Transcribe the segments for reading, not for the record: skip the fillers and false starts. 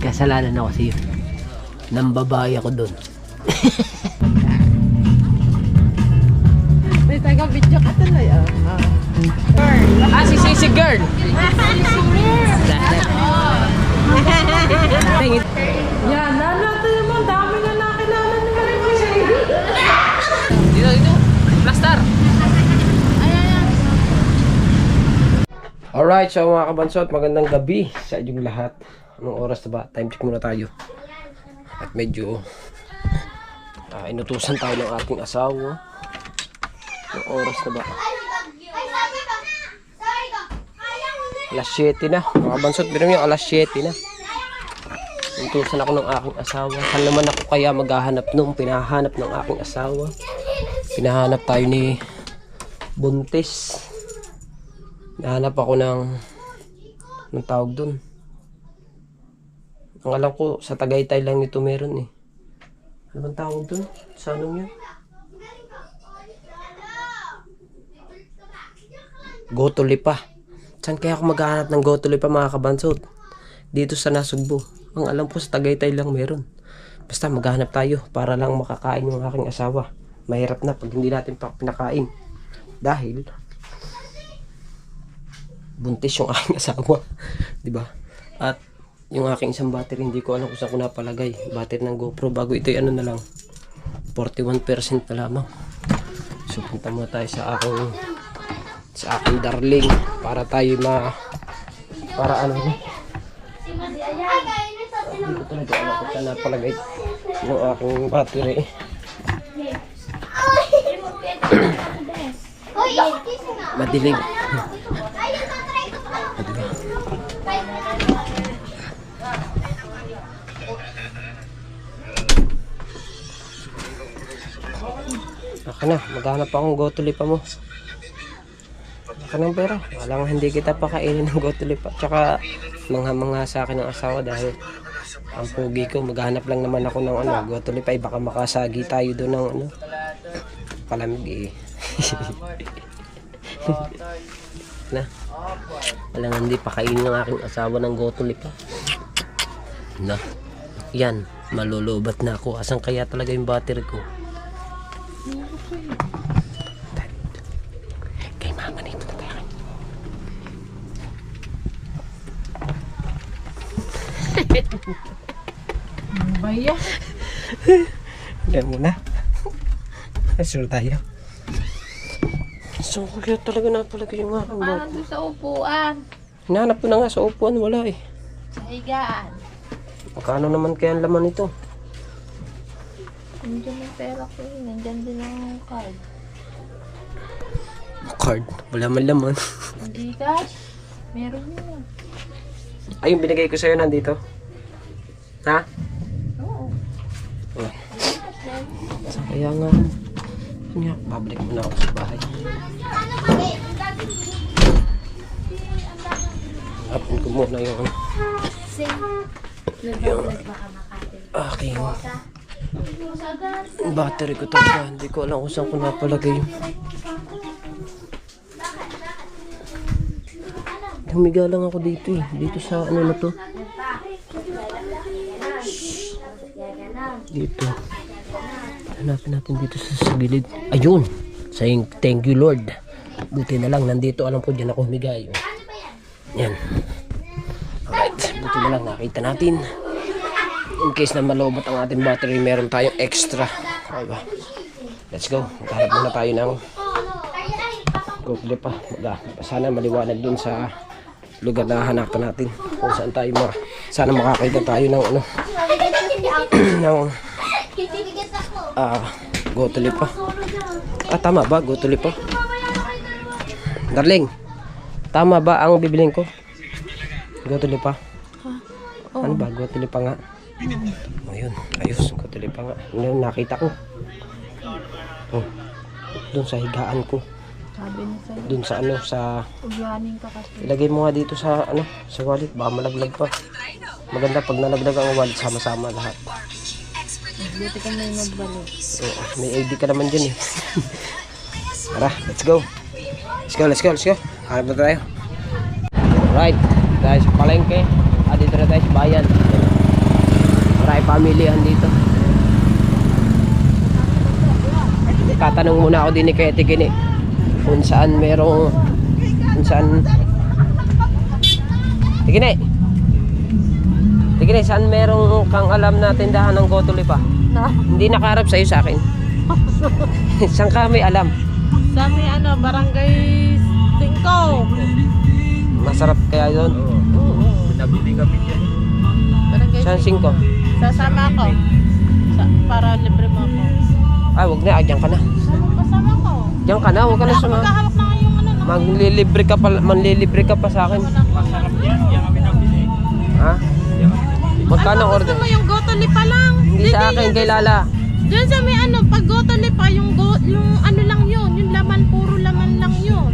kasalanan ako sa'yo. Nambabae ako doon. May taga-video ka tuloy. Si Sisi Girl! Yan, natin naman. Dami na nakilala ni Marie. Dito. Plaster! Alright, so mga kabansot, magandang gabi sa inyong lahat. Anong oras na ba? Time check muna tayo. At medyo inutusan tayo ng ating asawa. Anong oras na ba? Alas 7 na. Mga kabansot, bilang yung alas 7 na. Inutusan ako ng aking asawa. Saan naman ako kaya maghahanap nung pinahanap ng aking asawa? Pinahanap tayo ni Buntis. Nahanap ako ng tawag dun. Ang alam ko, sa Tagaytay lang nito meron eh. Ano bang tawag dun? Sa anong yun? Gotulipa. Saan kaya ako maghahanap ng Gotulipa mga kabansot? Dito sa Nasugbo. Ang alam ko, sa Tagaytay lang meron. Basta maghahanap tayo para lang makakain yung aking asawa. Mahirap na pag hindi natin pinakain. Dahil buntis yung aking asawa, 'di ba? At yung aking isang battery hindi ko alam kung saan ko napalagay. Battery ng GoPro bago ito ay ano na lang 41% na lamang. So punta muna tayo sa aking darling para tayo para ano ni. Hindi ko talaga alam kung saan napalagay yung aking battery. Madilim. Aka na, maghanap akong Gotulipa mo. Aka ng pera. Walang hindi kita pakainin ng Gotulipa. Tsaka mga sa akin ng asawa dahil ang pugi ko, maghanap lang naman ako ng Gotulipa. Baka makasagi tayo doon ng palamig eh. Na. Walang hindi pakainin ng aking asawa ng Gotulipa. Na. Yan, malulubat na ako. Asan kaya talaga yung battery ko? Kay mama nito na tayo. Ano ba yan? Yan muna. Sure tayo. So, kaya talaga napalagay yung aking battery. Paano doon sa upuan? Hinahanap ko na nga sa upuan, wala eh. Sa higaan. Magkano naman kaya ang laman ito? Nandiyan yung pera ko yun. Nandiyan din ang card. Card? Wala man laman. Hindi cash. Meron yun. Ay, yung binigay ko sa'yo nandito? Ha? Oo. Oh. Kaya nga. Nga, babalik muna ako sa bahay. Hapon ko muna yung aking battery ko talaga. Hindi ko alam kung saan ko napalagay yung humiga lang ako dito eh. Dito sa ano na to. Dito. Hanapin natin dito sa gilid. Ayun! Saying thank you Lord. Buti na lang nandito. Alam ko dyan ako humiga. Yan. Alright. Buti na lang nakita natin. In case na malobot ang ating battery, meron tayong extra. Okay. Let's go. Maghanap muna tayo ng Gotulipa. Sana maliwanag dun sa lugar na hanapan natin. Kung saan tayo sana makakita tayo ng ng Gotulipa. Tama ba? Gotulipa? Darling, tama ba ang bibilin ko? Gotulipa? Ano ba? Gotulipa nga. Ayun, ayos. Gotulipa nga. Ano nakita ko? Oh, doon sa higaan ko. Sabi niya sa'yo. Doon sa sa Ugyanin ka kasi. ilagay mo nga dito sa sa wallet. Baka malaglag pa. Maganda pag nalaglag ang wallet, sama-sama lahat. Buti ka may magbalik. May ID ka naman dyan eh. Tara, let's go. Let's go. Hanap na tayo. Alright, tayo sa palengke. Dito na tayo sa bayan. tayo pamilihan dito. Tatanong muna ako din ni Kaya Tigini kung saan merong Tigini, saan merong kang alam na tindahan ng gotoli pa? Hindi nakaharap sa'yo sa akin. Saan ka may alam? Sa may barangay 5. Masarap kaya yun? Oo. Nabili kami dyan. Barangay Saan 5? Sasama ako. Para libre mo ako. Ay, wag na, diyan ka na. Kasama ko. Diyan ka na, wag ka na sumama. Magkahawak na yung no? Manlilibre ka pa sa akin. Masarap yan. Diyan kami nabili. Ha? Magkano order? Gusto mo yung gotoli pa lang? Hindi sa akin, kay Lala. Diyan sa may pag gotoli pa, yung lang yun. Yung laman, puro laman lang yun.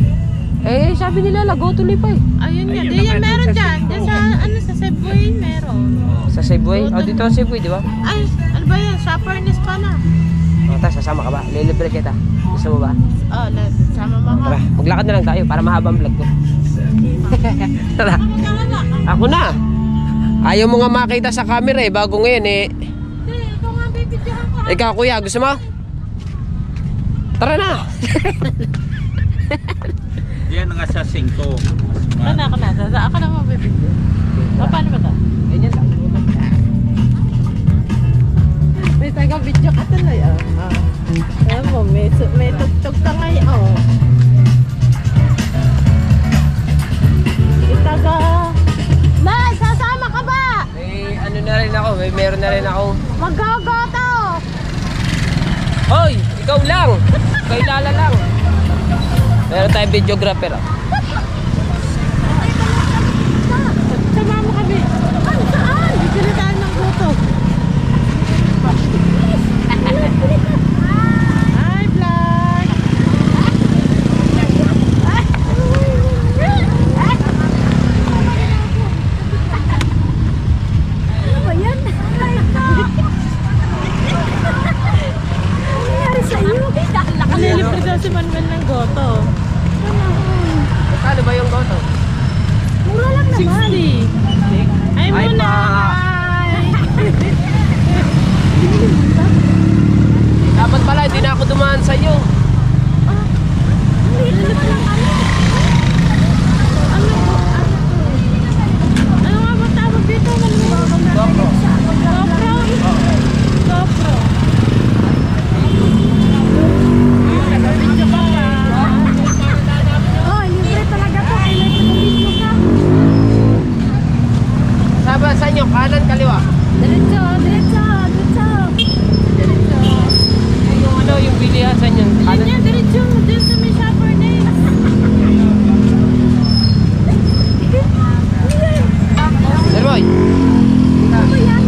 Eh, sabi ni Lala, gotoli pa eh. Ayun yan. Ayun Di yan naman, meron sa dyan. Cebu. Diyan sa Cebuy meron. Sa Cebuy? Oh, dito sa Cebuy, di ba? Ay, ano ba yan? Shoppernis pa na. O, tara, sasama ka ba? Lilibre kita. Gusto mo ba? Oh, sama mo ka. Tara, maglakad na lang tayo para mahaba ang vlog ko. Tara, ako na. Ayaw mo nga makita sa camera eh, bago ngayon eh. Hindi, ikaw nga bibidyohan ka. Ikaw kuya, gusto mo? Tara na! Yan nga sa 5. Ako na. Ako na mabibidyo. Paano ba ito? Ganyan lang. May taga-video ka tuloy, Ayan mo, may tugtog ka ngayon, Itaga... Nay, sasama ka ba? May ano na rin ako, meron na rin ako. Mag-go-go-to! Hoy, ikaw lang! Kay Lala lang. Meron tayong videographer. Sama mo kami. Saan? Bibili tayo ng guto. Hi, vlog! Ano ba yan? Nangyari sa'yo? Nalilibre daw si Manuel ng goto. Kano ba yung goto? Mura lang naman. 60. Ay, Ay, muna. Dapat pala, hindi na ako dumaan sa'yo. Ano nga ba tawag dito? GoPro. GoPro? GoPro. Video pa ba? Oh, libre talaga to. Ay, may pag-video ka. Sa inyo, kanan, kaliwa. Diretso. Yung bilihan sa inyo, Yan kanan. yan, diretso. Diyan sa may shopper na yun. Sir Boy, Ano yan?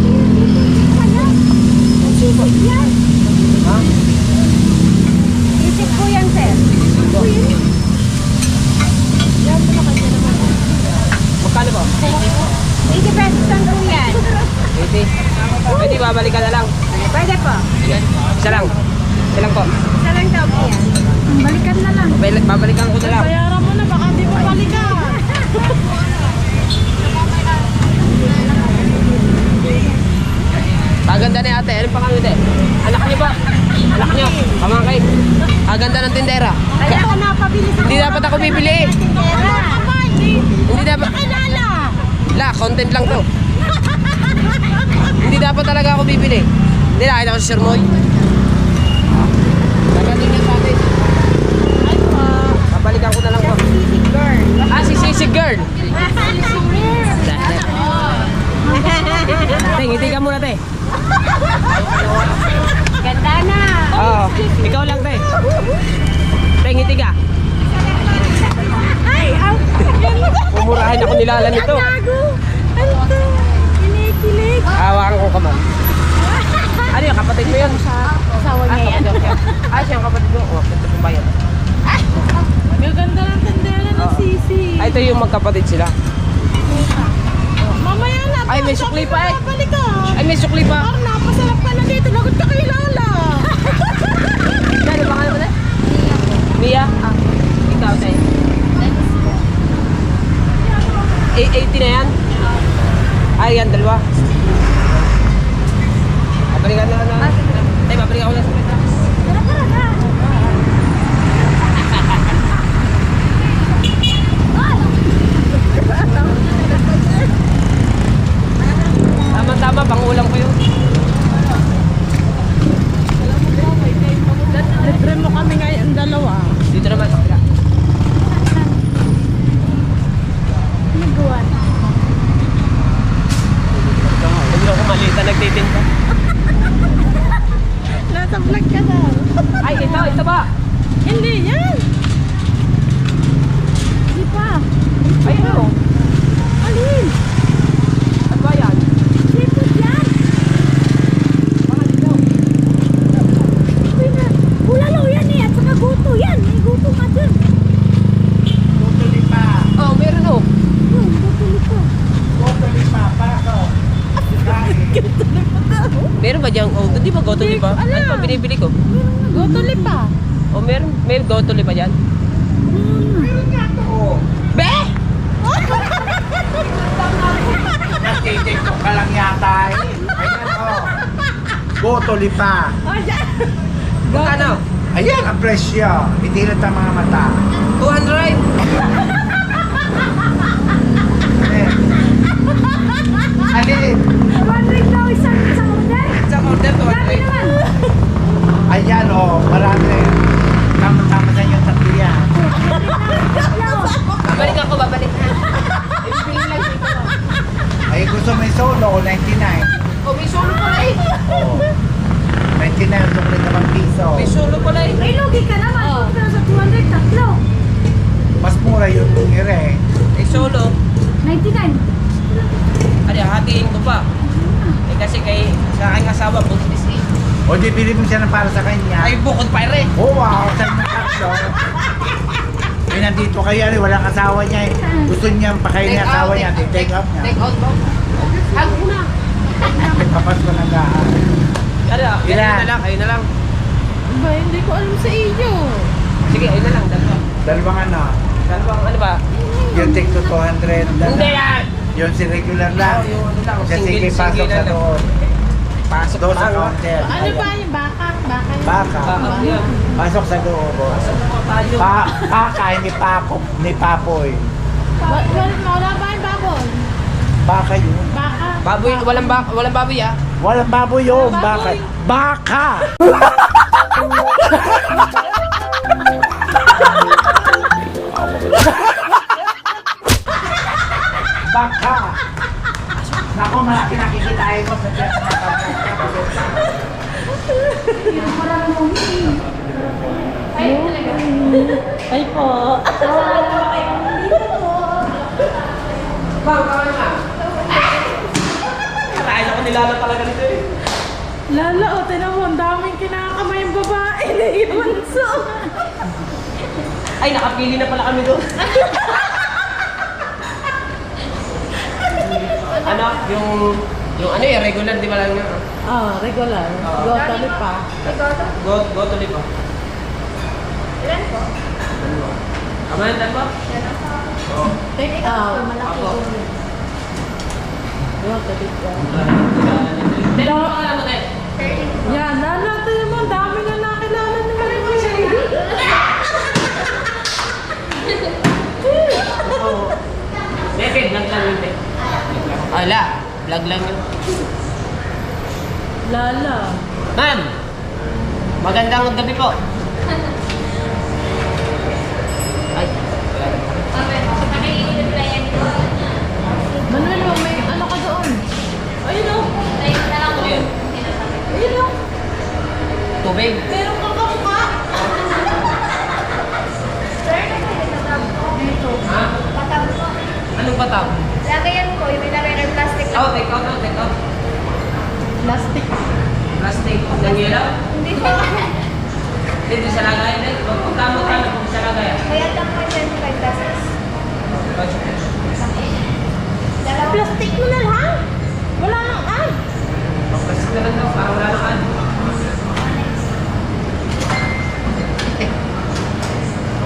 Sisig yan. ha? Sisig po yan, sir. Yan po na kanya naman. Magkano ba? 80 pesos lang po yan. 80. Pwede babalik ka na lang. Pwede po. Isa lang. Isa lang po. Isa lang daw po yan. Balikan na lang. Babalikan ko na lang. Bayaran mo na, baka di mo balikan. Paganda ni ate. Anong pangalan ate? Anak niyo ba? Anak niyo. Pamangkin. Aganda ng tindera. Kaya ako napabili sa Hindi dapat ako bibili. Hindi dapat. Kilala. La, content lang to. Hindi dapat talaga ako bibili. Hindi nakita ko si Sir Moy. Nagaling niya sa atin. Ay po. Babalikan ko na lang po. Sisig girl. Ah, si Sisig Girl. Sisig girl. Te, ngiti ka muna, te. Ganda na. Oo, ikaw lang, te. Te, ngiti ka. Ay, Pumurahin ako nilala nito. Gago. Ano to? Kinikilig. Hawakan ko kamay. Ano yung kapatid mo yun? Asawa niya yan. Ah, siya ang kapatid mo. Oh, ito po ba yan? Gaganda ng tandela ng sisi. Ay, ito yung magkapatid sila. Mamaya na. Ay, may sukli pa eh. Balik ka. Ay, may sukli pa. Parang napasarap ka na dito. Lagot ka kay Lala. Ano ba ka naman eh? Mia? Ikaw, te. 80 na yan? Ay, yan, dalawa. Babalikan na na. Tay, babalikan ko lang sa peta. Tara, tara, tara. Tama-tama, pangulang ko yun. Libre mo kami ngayon dalawa. Dito naman sa kapila. Nagawan. Hindi ako malita nagtitinda. Nasa vlog ka na. Ay, ito ba? Hindi yan. Hindi pa. Ay, ano? Alin? Ano ba yan? Dito yan. Baka dito. Uy na. Bulalo yan eh. At saka guto yan. May guto ka dyan. Oh, meron oh. Guto nito. Meron ba diyang oh, di ba gotoli pa? Ala. Ano pa binibili ko? Guto lipa. Oh, may gotoli pa dyan? Be! Nagtitiktok ka lang yata eh. Ayan o. Botoli pa. Oh, dyan. Magkano? Ayan ang presyo. Itilat ang mga mata. 200! Alin? 100 daw isang order. Isang order, Grabe 200. naman. Ayan o. Marami na yun. Tama-tama sa inyo tatlo yan. Babalik ako, babalik na. Ay gusto mo yung solo o 99? Oh, may solo pala eh. Oo. 99 ang sukli naman piso. May solo pala eh. May lugi ka naman. Pero sa 200, tatlo. Mas mura yung ire. May solo. 99. Ano, hatiin ko pa. Eh kasi sa aking asawa, buntis eh. O di bili mo siya ng para sa kanya. Ay, bukod pa rin. Oh wow, saan mo tatlo? Eh nandito kayo ano, walang asawa niya eh. Gusto niya pakainin ang asawa niya. Take out niya. Take out ba? Hag mo na. Papas ko ng gahan. Ano, ayun Ilan? na lang, ayun na lang. Ba, hindi ko alam sa iyo. Sige, ayun na lang, dalawa. Dalawang ano, Dalawang ano ba? yung take to 200. Hindi yan! Yung si regular lang. Oh, yung ano lang, Kasi single, sige, pasok single sa na lang. doon. Pasok Doon sa pa. counter. Ano ba yung baka? Baka yun. Baka. Bakit yan? Pasok sa loob. Pasok po tayo. Baka ni Papo, ni Papoy. Wala ba yung baboy? Baka yun. Baka. Baboy, walang baboy ah. Walang baboy yun. Walang Baka. baboy. Baka! Baka! Naku, malaki nakikitain mo sa chat na Ay po. Bawal ka. Kakain ako nilala talaga nito eh. Lala, o tinan mo, ang daming kinakamay yung babae na yun. So, Ay, nakapili na pala kami doon. Ano? Yung ano eh, regular, di ba lang yun? regular. Oo. Gotali pa. Go tuloy pa. Ilan po? Kaman, po? Oo. Take out. Apo. Gotali pa. Dito mo ka lang mo tayo. Yan, lala, tinan mo, ang dami na nakilala ni Marimar. Hindi, vlog lang yun. Wala, vlog lang yun. Lala. Ma'am, magandang gabi po. Ay, Manuel, may ano ka doon? Ayun o. ano yun? Ayun o. Tubig. Meron ka kamukha. Ha? Anong patab? Lagayan ko, yung nilagay ng plastic Oh, take out, take out. Plastic. Plastic. Ng yellow? Hindi po. Dito sa lagayan eh. Magkamo ka na kung sa lagayan. Kaya lang po 25 pesos. Dalawa. Plastic mo na lang. Wala nang ay. Plastic na lang daw, parang wala nang ano.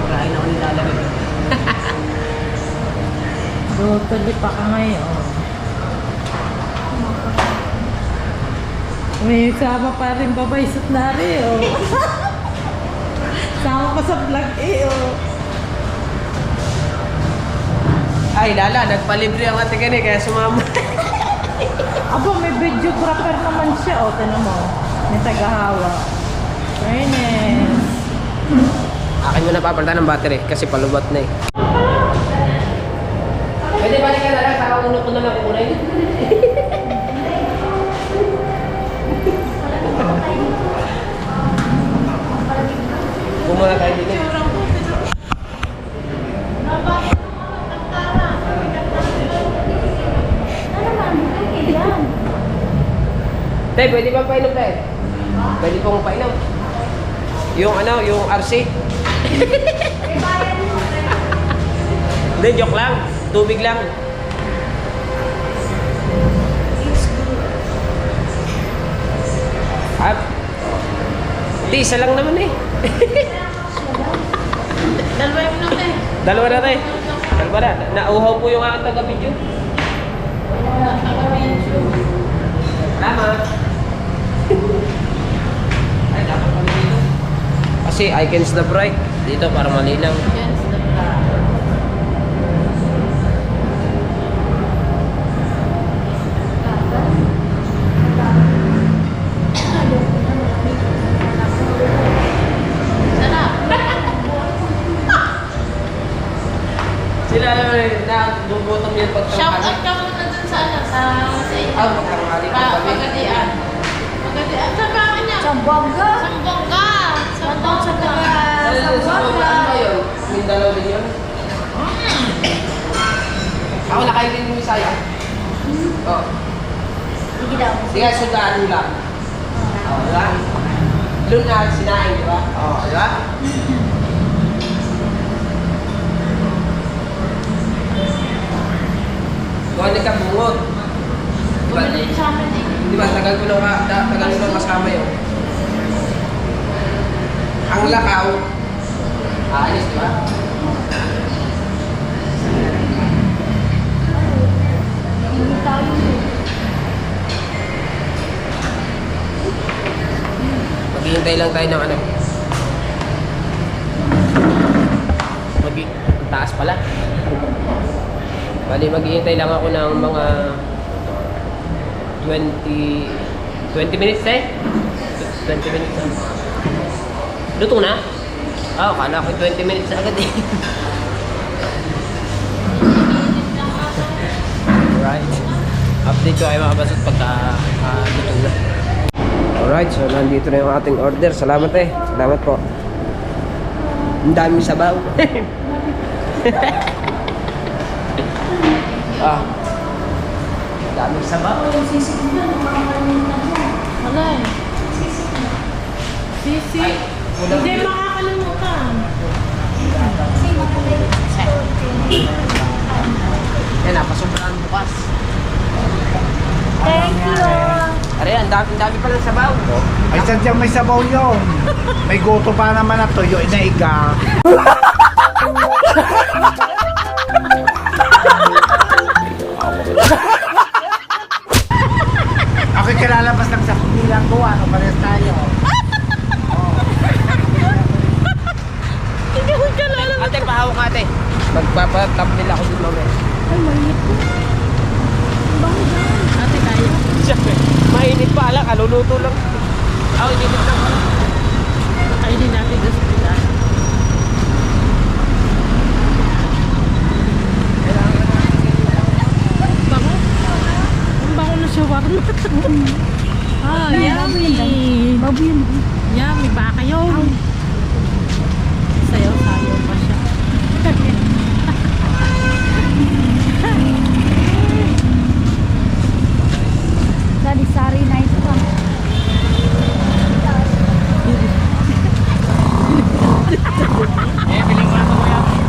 Kain ako nilalamig. Gotali pa ka ngayon. May sama pa rin babay sa nari, oh. Sama pa sa vlog, oh. Ay, Lala, nagpalibre ang ate gani, kaya sumama. Aba, may videographer naman siya, oh. Tinan mo. May tagahawa. Fairness. Akin mo na papalitan ng battery kasi palubat na eh. Pwede balik ka na lang, saka uno ko na lang kukunin. Pumula tayo dito. Tay, pwede bang painom tayo? Pwede pong painom. Yung ano, yung RC. Hindi, joke lang. Tubig lang. At, di, isa lang naman eh. Dalawa yung natin. Dalawa na tayo. Dalawa na. Nauhaw po yung aking taga-video. Tama. Ay, dapat pala dito. Kasi icons the bright. Dito para malinaw. Sila na bubotong yan Shout pagtanghali. out ka muna dun sa ano, sa Ah, pagtanghali ka kami. Pagadian. Pagadian. Sa bakit niya? Sambongga. Sambongga. Sambong sa taga. Ano ba yun? Mindanao din yun? Ako nakain din yung Bisaya. Oo. Sige daw. Sige, sundaan mo lang. Oo, diba? Doon na sinain, diba? Oo, diba? Kung ano ka bungot. Diba? Bumili sa amin eh. Diba, tagal ko nang kasama yun. Ang lakaw, aalis, diba? Maghihintay lang tayo ng ano. Taas pala. Bali, maghihintay lang ako ng mga 20 minutes eh. 20 minutes na. Luto na? Ah, akala ko 20 minutes agad eh. Alright. Update ko kayo mga basot pagka luto na. Alright, so nandito na yung ating order. Salamat eh. Salamat po. Ang daming sabaw. Ah. Daming sabaw. Wala eh. Sisi. Ay, ulam. Hindi makakalimutan. Yan, napasobrang bukas. Thank you. Are, ang dami palang sabaw. Ay, sadyang may sabaw yun. May goto pa naman na tuyo, inaiga. Ako'y kalalabas ng sakbilang ko, ano pares tayo. Ate, pahawak ate. Magpapatapnil ako dun mamaya. Ay, mainit po. Ang bango dyan. Ate kayo. Siyempre, mainit pa lang, kaluluto lang. Ako, init lang. Kainin natin sa pila. Bango. Ang bango na shawarma. Ah, yummy. Bago yun. Yummy. Baka yun. Sayaw-sayaw pa siya. Sari-sari na ito.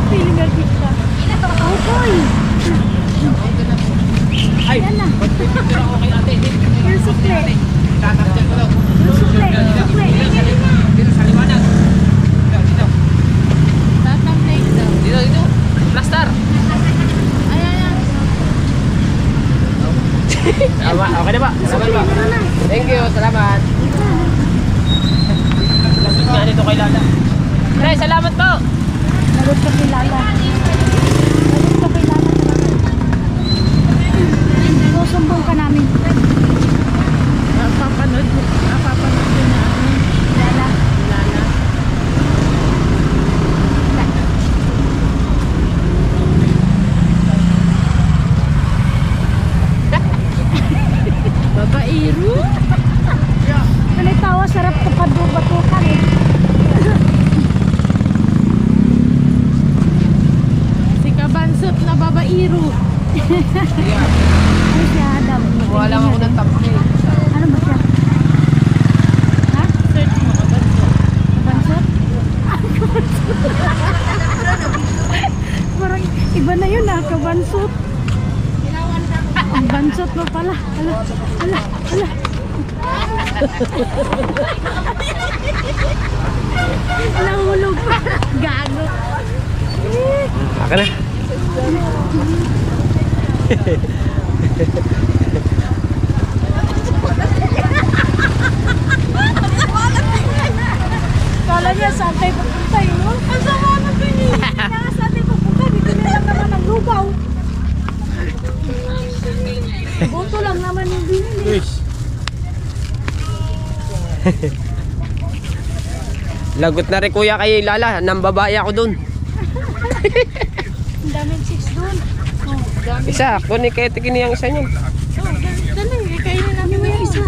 Feeling na pizza. Ukoy! Ay, Yan na. magpipicture ako kay ate. Yung sukle. Tatapchan ko daw. Yung sukle. Sukle. Dito sa liwanag. Tama, okay na ba? Salamat ba? Thank you, salamat. Lagot nga nito kay Lala. Nay, salamat po. Lagot ka kay Lala. Lagot ka kay Lala. Susumbong ka namin. Napapanood din na Lala. Lala. Babairo. Kanay tawa, sarap kapag-batukan eh. Si Kabansot na babairo. Ano siya, Adam? Wala ako ng tampi. Ano ba siya? Ha? Search mo Kabansot. Kabansot? Parang iba na yun ah, kabansot. Ang bansot mo pala. Ala. Nahulog pa. Gago. Aka na. Kala niya saan tayo pupunta yun? Ang sama na pinili. Kaya saan tayo pupunta? Dito na lang naman ang lugaw. Boto lang naman yung binili. Lagot na rin kuya kay Lala. Nang babae ako dun. Ang daming chicks doon. Oh, Isa, kunin kay Tikini ang isa niyan. dali, kainin namin yung isa.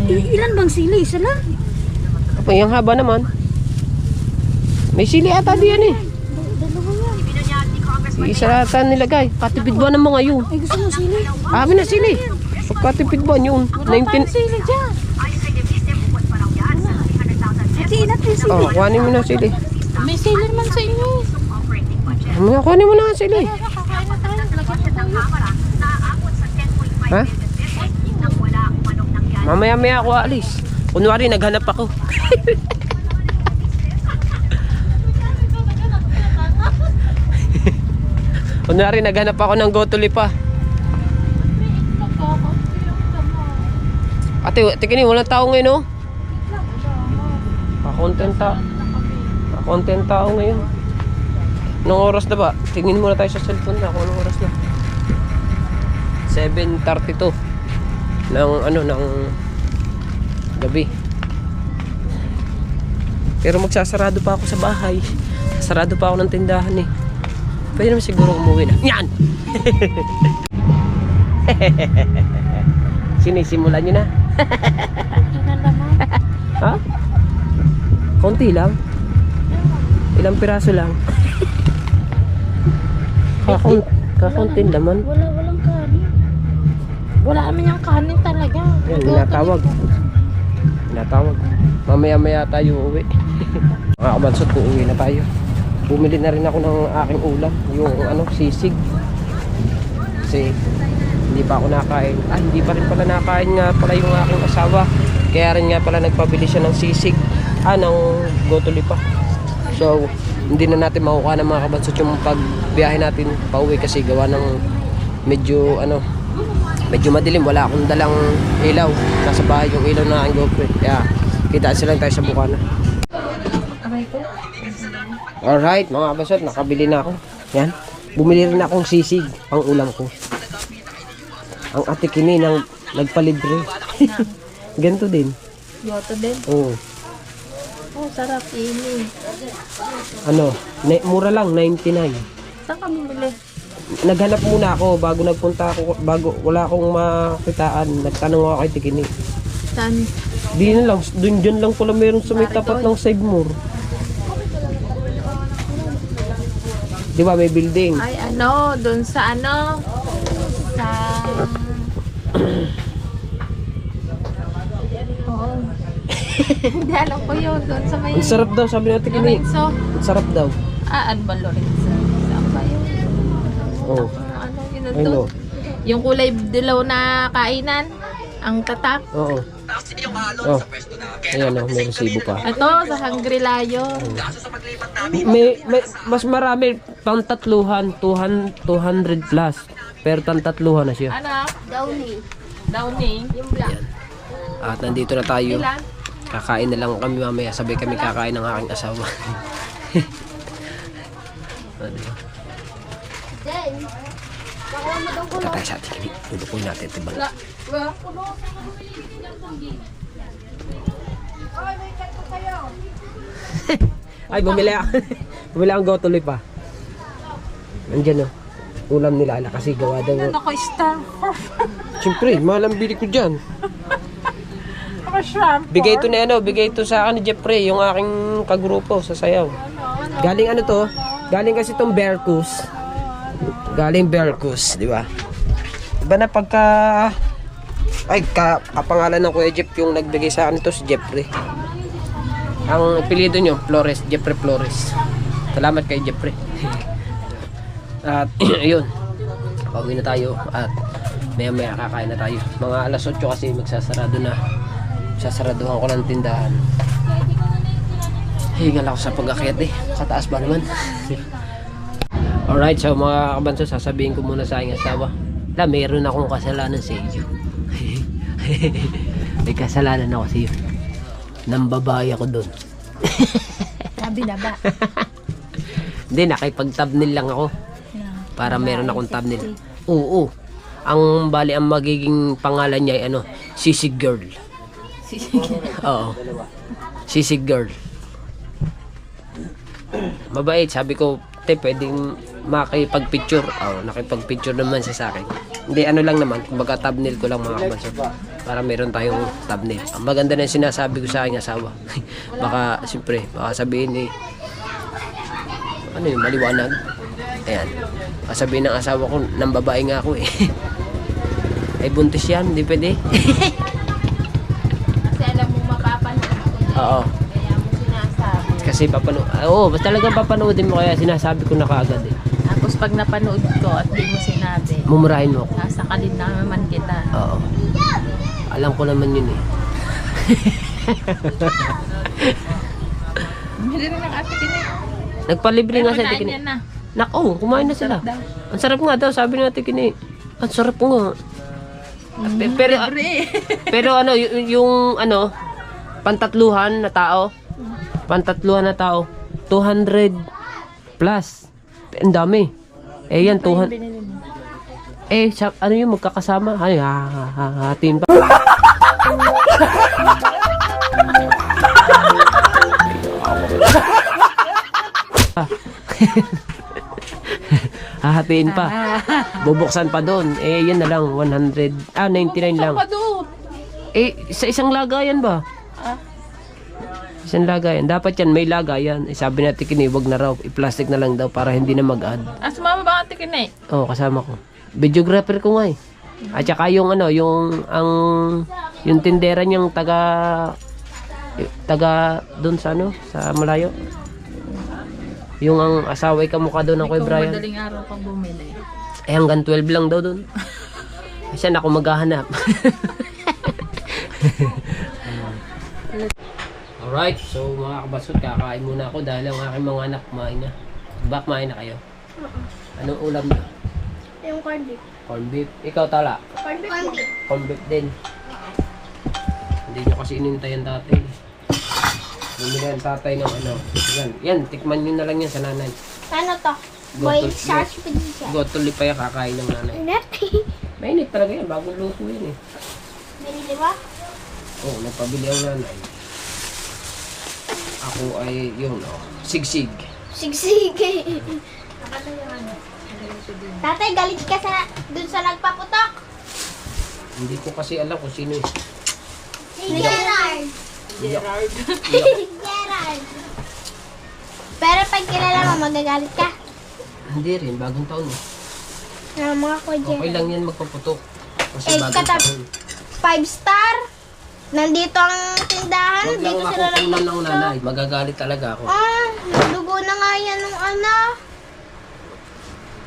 Ilan bang sili? Isa lang? Ay, ang haba naman. May sili ata diyan eh. Dalawa yan. Isa ata nilagay. Katipid ba ng mga yun? Ay, gusto mo sili? Amin na sili. Katipid ba yun? Wala tayong sili dyan. Hatiin natin sili. Oh, kuhanin mo na sili. May sili naman sa inyo. Kuhanin mo na ang sili. Kakain na tayo. Lagyan mo tayo. Ha? Mamaya-maya ako alis. Kunwari, naghanap ako. Kunwari, naghanap ako ng gotulipa. Ate, tikini, walang tao ngayon, oh. Kakontent tao ngayon. Anong oras na ba? Tingin muna tayo sa cellphone na kung anong oras na. 7:32 ng gabi. Pero magsasarado pa ako sa bahay. Sarado pa ako ng tindahan eh. Pwede naman siguro umuwi na. Yan! Sinisimulan nyo na. Ha? Konti lang. Ilang piraso lang. Kakuntin naman. Walang kanin. Wala kami yung kanin talaga. Yan, Tinatawag. Mamaya-maya tayo uuwi. Mga kabansot, uuwi na tayo. Bumili na rin ako ng aking ulam. Yung sisig. Kasi hindi pa ako nakain. Hindi pa rin pala nakain nga pala yung aking asawa. Kaya rin nga pala nagpabili siya ng sisig. Ng gotulipa. So, hindi na natin makukuha ng mga kabansot yung pagbiyahe natin pauwi kasi gawa ng medyo madilim. Wala akong dalang ilaw. Nasa bahay yung ilaw na aking GoPro. Kaya kitaan sila tayo sa bukana. Alright mga kabansot, nakabili na ako. Yan. Bumili rin akong sisig pang ulam ko. Ang ate Kini nang nagpalibre. Ganito din. Yoto din. Oo. Oh, sarap ini. Mura lang, 99. Saan ka bumili? Naghanap muna ako bago nagpunta ako, bago wala akong makitaan. Nagtanong ako kay Tikini. Saan? Di na lang, dyan lang pala meron sa may tapat ng Save More. Di ba may building? Ay, doon sa sa... Oo. Hindi alam ko yun, doon sa may... Ang sarap daw, sabi natin Tikini. Lorenzo. Ang sarap daw. Ano ba Lorenzo? Saan ba yun? Oo. Yun Ay, doon? no. Yung kulay dilaw na kainan, ang tatak. Oo. Oh. Ayan o, may resibo pa. Ito, sa Hungry Lion. May mas marami pang tatluhan, 200 plus. Pero tantatluhan na siya. Anak, Downy. Downy. Yung black. At nandito na tayo. Ilan? Kakain na lang kami mamaya. Sabay kami kakain ng aking asawa. Then, baka mo daw ko Patay sa atin. Dudukoy natin. Tibang. Ay, bumili ako. Bumili akong gotuloy pa. Nandyan o. Ulam nila ala kasi gawa daw. Naka-star. Siyempre, mahal ang bili ko dyan. Naka-shrimp. Bigay ito ni ano, bigay ito sa akin ni Jeffrey, yung aking kagrupo sa sayaw. Galing ano to? Galing kasi itong Berkus. Galing Berkus, di ba? Iba na pagka... Ay, kapangalan ng Kuya Jeff yung nagbigay sa akin ito, si Jeffrey. Ang apelyido nyo, Flores, Jeffrey Flores. Salamat kay Jeffrey. At yun, pauwi na tayo at maya kakain na tayo. Mga alas 8 kasi magsasarado na. Sasaraduhan ko ng tindahan. Hingal ako sa pag-akyat eh. Kataas ba naman? Alright, so mga kabanso, sasabihin ko muna sa aking asawa. Meron akong kasalanan sa iyo. May kasalanan ako sa iyo. Nambabahay ako doon. Sabi na ba? Hindi, nakipag-thumbnail lang ako. Para meron akong thumbnail. Oo. Ang bali, ang magiging pangalan niya ay ano, Sisig Girl. Oo. Sisig Girl. Mabait, sabi ko, te, pwedeng makipag-picture. Nakipag-picture naman siya sa akin. Hindi, ano lang naman, kumbaga thumbnail ko lang mga kabanso. Para meron tayong thumbnail. Ang maganda na yung sinasabi ko sa aking asawa. Baka, siyempre, baka sabihin ni, ano yung maliwanag. Ayan. Sabihin ng asawa ko, nang babae nga ako eh. Ay buntis yan, hindi pwede. Kasi alam mo mapapanood ko. Oo. Kaya mo sinasabi. Kasi papanood. Oo, basta talagang papanoodin mo kaya sinasabi ko na kaagad eh. Tapos pag napanood ko at di mo sinabi, Mumurahin mo ako. sasakalin na naman kita. Oo. Alam ko naman yun eh. Hindi rin ang ate kini. Nagpalibre nga sa Kinain Tikini. niya na. Nako, kumain na sila. Sarap daw. Ang sarap nga daw, sabi ng Tikini. Ang sarap nga. Pero, pero ano, yung ano, pantatluhan na tao. Pantatluhan na tao. 200 plus. Ang dami. Eh yan, 200. Eh, ano yung magkakasama? Ay, hahatin pa. Hahatiin pa. Bubuksan pa doon. Eh, yan na lang. 100. 99 lang. Pa doon. Eh, sa isang lagayan ba? Isang lagayan. Dapat yan, may lagayan. Eh, sabi natin kini, wag na raw. I-plastic na lang daw para hindi na mag-add. Sumama ba ang ate kini? Oo, kasama ko. Videographer ko nga eh. At saka yung ano, yung tindera niyang taga doon sa ano, sa malayo. Yung ang asawa ay kamukha doon ng Kuya Kung Brian. madaling araw pag bumili. Eh hanggang 12 lang daw doon. Kasi ako maghahanap. Alright, so mga kabasot, kakain muna ako dahil ang aking mga anak kumain na. Ba, kumain na kayo? Anong ulam niyo? Yung corned beef. Corn beef. Ikaw tala? Corned beef. Corn beef din. Hindi nyo kasi inintayan tatay. Bumili ang tatay ng ano. Yan, tikman nyo na lang yan sa nanay. Ano to? Boiled sausage pizza. Gotuloy pa yan kakain ng nanay. Init. Mainit talaga yan, bagong luto yan eh. Binili ba? Oo, nagpabili ang nanay. Ako ay yun, sigsig. Sigsig. Tatay, galit ka sa dun sa nagpaputok. Hindi ko kasi alam kung sino eh. Si Gerard. Gerard. Gerard. Pero pag kilala mo, magagalit ka. Hindi rin, bagong taon eh. Mga ko, Okay Gerard. lang yan magpaputok. Kasi Eh, bagong taon. 5 star. Nandito ang tindahan. Huwag lang Dito sila makukunan ng nagpaputok. nanay. Magagalit talaga ako. Dugo na nga yan ng ano.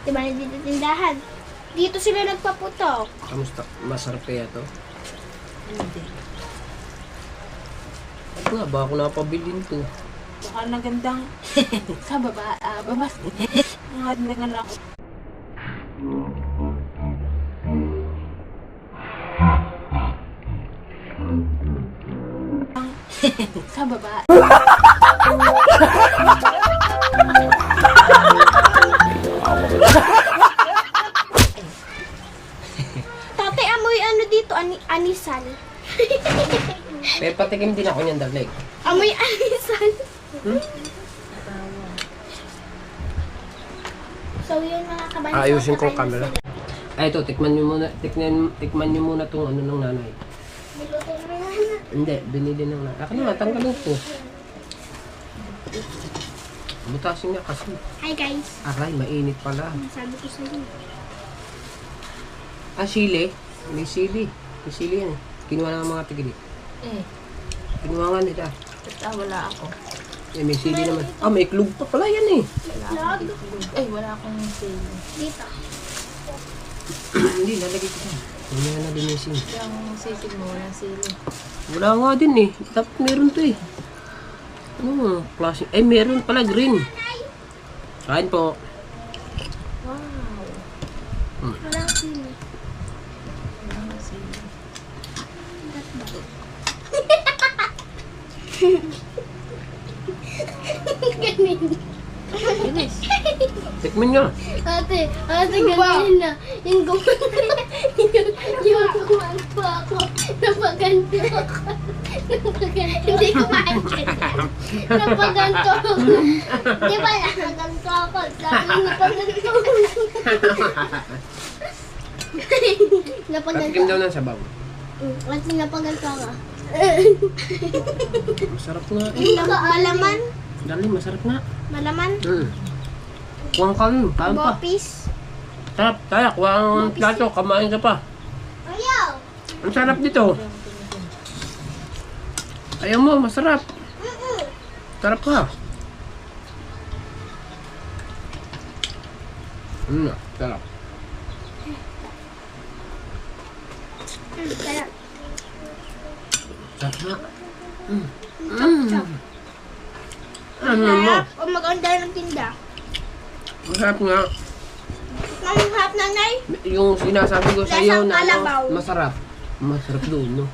Diba nandito tindahan? Dito sila nagpaputok. Kamusta? Masarap kaya to? Hindi. Ako nga, baka ako napabilin to. Baka nagandang sa baba. Babas. Ang ganda nga ako. Sa baba. Tate, amoy ano dito? Anisan. Pero patikim din ako niyan, Darleg. Amoy anisan. So yun mga kabanso. Ayusin ko kakain na camera. sila. Ay, ito, tikman nyo muna itong ano ng nanay. Niluto na na. Hindi, binili ng nanay. Ako na, tanggalin ko. Butasin nga kasi. Hi guys. Aray, mainit pala. Sabi ko sa inyo. Ah, sili. May sili. May sili yan eh. Kinuha ng mga tigili. Kinuha nga nila. Wala ako. Eh, may sili naman. Ah, may klug pa pala yan eh. Vlog. Wala akong sili. Dito. Hindi, lalagay ko dyan. Hindi na din yung sili. Yung sisig mo, walang sili. Wala nga din eh. Dapat meron to eh. Ano, klase. Eh, meron pala green. Kain po. Wala sili. Walang sili. Ganun. Bilis. Tikman nyo. Ate, ganun na. Yung gumanto ako. Napaganto ako. Hindi ko maintindihan. Napaganto ako. Di ba napaganto ako? Sabi napaganto ako. Napaganto Patikim daw ako. ng sabaw. Kasi napaganto ako. Masarap nga eh. Malaman? Dali, masarap nga. Malaman? Kuwang ka rin. Kain pa. Bopis? Sarap. Kaya, kuwang plato. Kamain ka pa. Ayaw! Ang sarap dito. Ayaw mo, masarap. Sarap ka. Sarap. Kaya, Sarap nga. chop. Ano mo? O maganda ng tinda. Masarap nga. Ang hap nanay. Yung sinasabi ko sa iyo Lasang na kalabaw. ano, masarap. Masarap doon, no?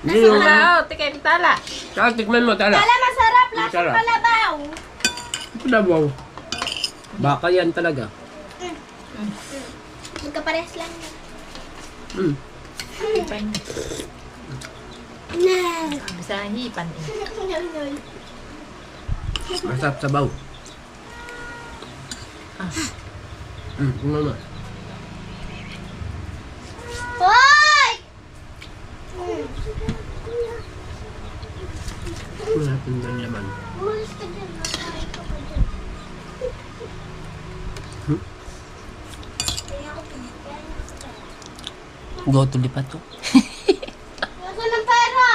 Hindi yung ano. Tikim tala. Tsaka tikman mo, tala. Kala masarap. Lasang Masarap. kalabaw. Palabaw. Baka yan talaga. Magkapares lang. Mm. Hipan. Na. Bisa hipan eh. Masarap sabaw. Tingnan mo. Hoy! Wala ng laman. Umalis ka dyan. Makain ka pa dyan. Kaya ako pinagkain ako. Go to lipat to. Nasaan ang pera?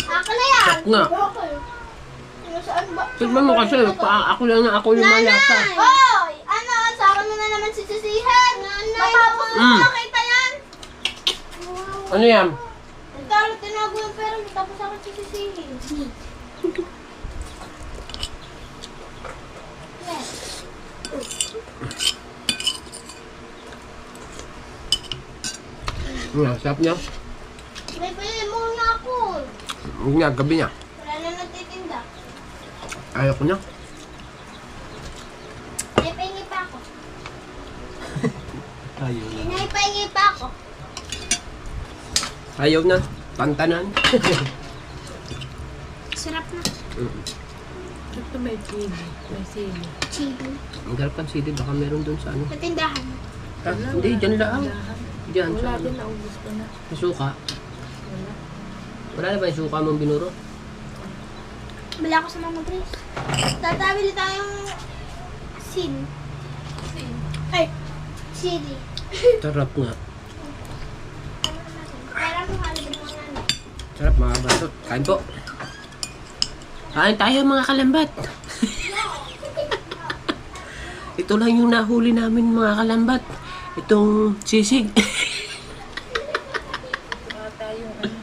Ako na yan. Sarap nga. Okay. Saan ba? Tignan mo kasi, ako lang na ako yung malasa. Hoy! Ano? Sa akin mo na naman sisisihan. Matapos mo makita yan. Ano yan? Nagkaro tinago yung pera. Tapos ako sisisihin. Sarap niya. May pili muna ako. Huwag niya, gabi niya. Wala na nagtitinda. Ayaw ko niya. May pahingi pa ako. Ayaw na. May pahingi pa ako. Ayaw na. Pantanan. Sarap na. Ito may chili. May sili. Chili. Ang garapan sili, baka meron doon sa ano. Sa tindahan. Ah, hindi, dyan lang. Dyan, sa Wala ano. din, naubos ko na. Sa suka. Wala. Wala na ba yung suka mong binuro? Bala ako sa Mama Grace. Tatawili tayong sin. Ay, chili. Sarap nga. Pero kung halibin mo na. Sarap mga basot. Kain po. Kain tayo mga kalambat. Ito lang yung nahuli namin mga kalambat. Itong sisig. Wala tayong ano.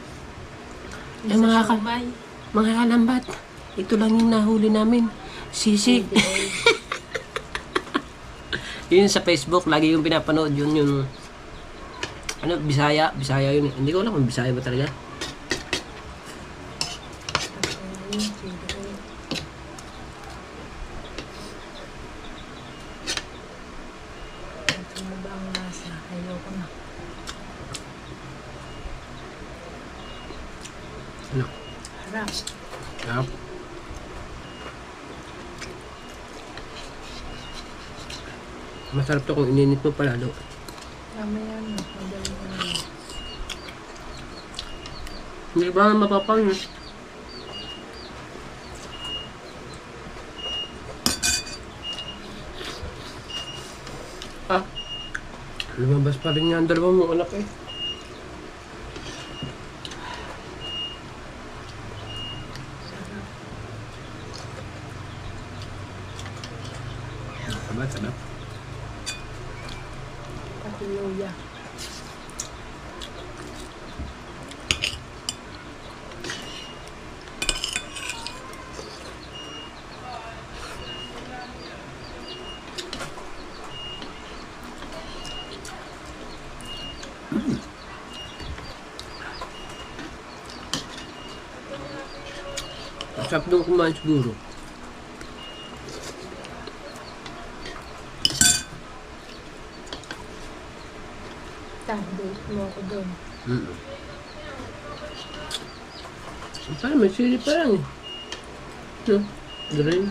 Eh, mga May. mga kalambat. Ito lang yung nahuli namin. Sisig. Yun sa Facebook, lagi yung pinapanood yun yung Ano, Bisaya? Bisaya yun eh. Hindi ko alam kung Bisaya ba talaga. Ano ba ang lasa? Ayoko na. Ano? Harap. Yup. Masarap to kung ininit mo palalo. Mamaya na. Madali na. Hindi ba mapapang yun? Ah. Lumabas pa rin yan. Dalawa mong anak eh. Sarap. Pati luya. Sarap doon kumain siguro. Date mo ako doon. Parang may sili pa lang eh. No? Galing.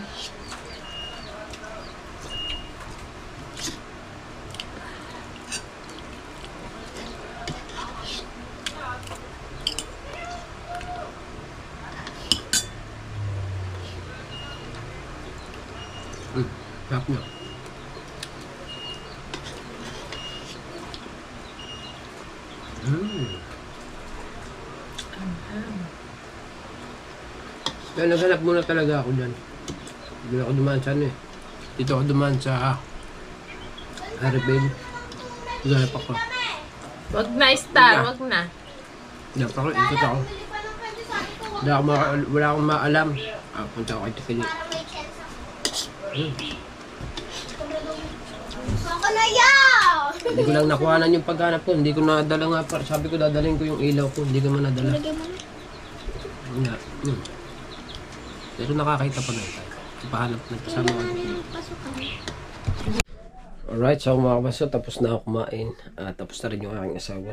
Sarap na. Kaya naghanap muna talaga ako dyan. Hindi ako dumaan sa ano eh. Dito ako dumaan sa Haribel. Naghanap ako. Wag na, Star. Wag na. Naghanap ako. Ikot ako. Wala akong maalam. Punta ako kay Tiffany. Hindi ko lang nakuhanan yung paghanap ko. Hindi ko nadala nga. Sabi ko dadalhin ko yung ilaw ko. Hindi ko man nadala. Nga. Pero nakakita pa na tayo. Pahanap na kasama ko. Alright, so mga kabaso, tapos na ako kumain. Tapos na rin yung aking asawa.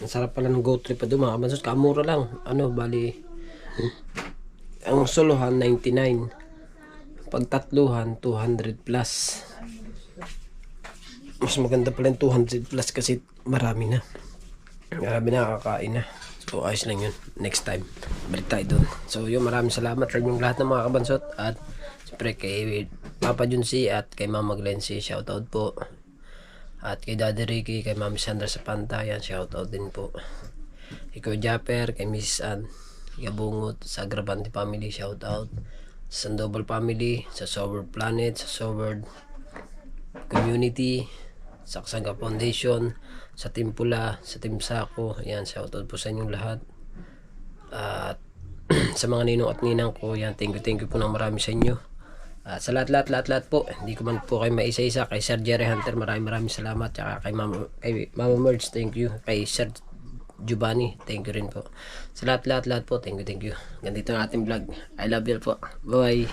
Ang sarap pala ng go trip pa doon mga kabaso. Kamura lang. Ano, bali. Ang solohan, 99. Pag tatluhan, 200 plus. Mas maganda pala yung 200 plus kasi marami na. Marami na kakain na. So ayos lang yun. Next time, balik tayo dun. So yun, maraming salamat sa inyong lahat ng mga kabansot. At siyempre kay Papa Junsi at kay Mama Glency, shoutout po. At kay Daddy Ricky, kay Mami Sandra sa Pantayan, shoutout din po. Ikaw Japper, kay Mrs. Ann Gabungot, sa Grabante family, shoutout. Sa Sandoval family, sa Sober Planet, sa Sober Community, sa Kasaga Foundation, sa Team Pula, sa Team Sako. Yan, shoutout po sa inyong lahat. At sa mga ninong at ninang ko, yan, thank you po ng marami sa inyo. Sa lahat po, hindi ko man po kayo maisa-isa. Kay Sir Jerry Hunter, maraming salamat. Tsaka kay Mama Merge, thank you. Kay Sir Giovanni, thank you rin po. Sa lahat po, thank you. Ganito na ating vlog. I love you po. Bye.